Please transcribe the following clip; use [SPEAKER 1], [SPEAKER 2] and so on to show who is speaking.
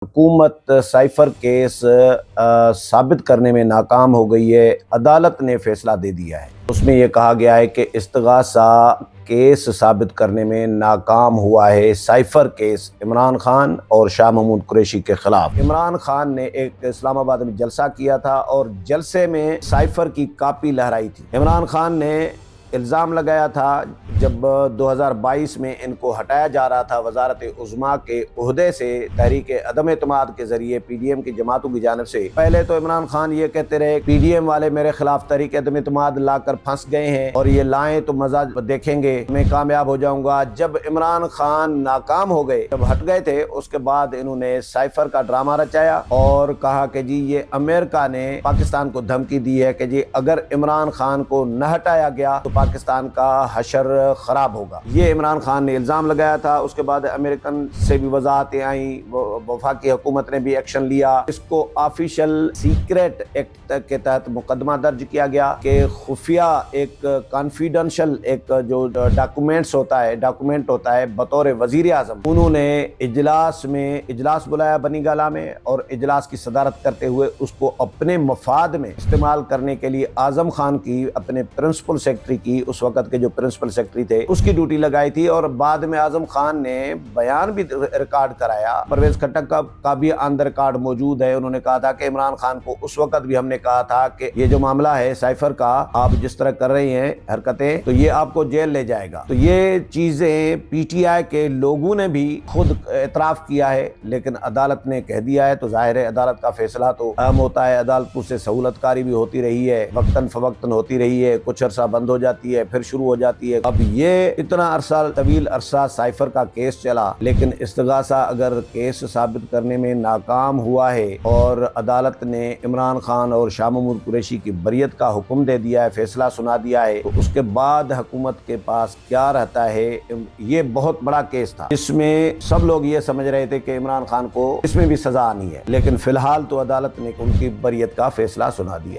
[SPEAKER 1] हुकूमत cipher case साबित करने में नाकाम हो गई है। अदालत ने फैसला दे दिया है। उसमें यह कहा गया है कि इस्तिगासा केस साबित करने में नाकाम हुआ है। साइफर केस इमरान खान और शाह महमूद कुरैशी के खिलाफ। इमरान खान ने एक इस्लामाबाद में जलसा किया था और जलसे में साइफर की कापी लहराई थी। इमरान खान ने इल्ज़ाम लगाया था जब 2022 में इनको हटाया जा रहा था वजारत उज़्मा के ओहदे से तहरीक अदम एतमाद के जरिए पीडीएम की जमातों की जानिब से। पहले तो इमरान खान ये कहते रहे पीडीएम वाले मेरे खिलाफ तहरीक अदम एतमाद लाकर फंस गए हैं और ये लाएं तो मजा देखेंगे, मैं कामयाब हो जाऊंगा। जब इमरान खान नाकाम हो गए, जब हट गए थे, उसके बाद इन्होंने साइफर का ड्रामा रचाया और कहा कि जी ये अमेरिका ने पाकिस्तान को धमकी दी है कि जी अगर इमरान खान को न हटाया गया तो पाकिस्तान का हशर खराब होगा। ये इमरान खान ने इल्ज़ाम लगाया था। उसके बाद अमेरिकन से भी वजाहतें आई, वफाकी हुकूमत ने भी एक्शन लिया। इसको ऑफिशियल सीक्रेट एक्ट के तहत मुकदमा दर्ज किया गया कि खुफिया एक कॉन्फिडेंशियल एक जो डॉक्यूमेंट होता है बतौर वजीर आजम, उन्होंने इजलास बुलाया बनी गाला में और इजलास की सदारत करते हुए उसको अपने मफाद में इस्तेमाल करने के लिए आजम खान की, अपने प्रिंसिपल सेक्रेटरी की, उस वक्त के जो प्रिंसिपल सेक्रेटरी थे, उसकी ड्यूटी लगाई थी। और बाद में आजम खान ने बयान भी रिकॉर्ड कराया। परवेज खट्टक का भी ऑन द रिकॉर्ड मौजूद है। उन्होंने कहा था कि इमरान खान को उस वक्त भी हमने कहा था कि ये जो मामला है साइफर का, आप जिस तरह कर रही हैं हरकतें, तो ये आपको जेल ले जाएगा। तो ये चीजें पीटीआई के लोगों ने भी खुद एतराफ किया है, लेकिन अदालत ने कह दिया है। तो जाहिर है अदालत का फैसला तो अहम होता है। अदालतों से सहूलतकारी भी होती रही है, वक्तन फवक्तन होती रही है, कुछ अरसा बंद हो जाती है, फिर शुरू हो जाती है। अब ये इतना अरसा, तवील अरसा साइफर का केस चला, लेकिन इस्तिगासा अगर केस साबित करने में नाकाम हुआ है और अदालत ने इमरान खान और शाह महमूद कुरैशी की बरियत का हुक्म दे दिया है, फैसला सुना दिया है, तो उसके बाद हुकूमत के पास क्या रहता है। ये बहुत बड़ा केस था, इसमें सब लोग ये समझ रहे थे कि इमरान खान को इसमें भी सजा आनी है, लेकिन फिलहाल तो अदालत ने उनकी बरियत का फैसला सुना दिया है।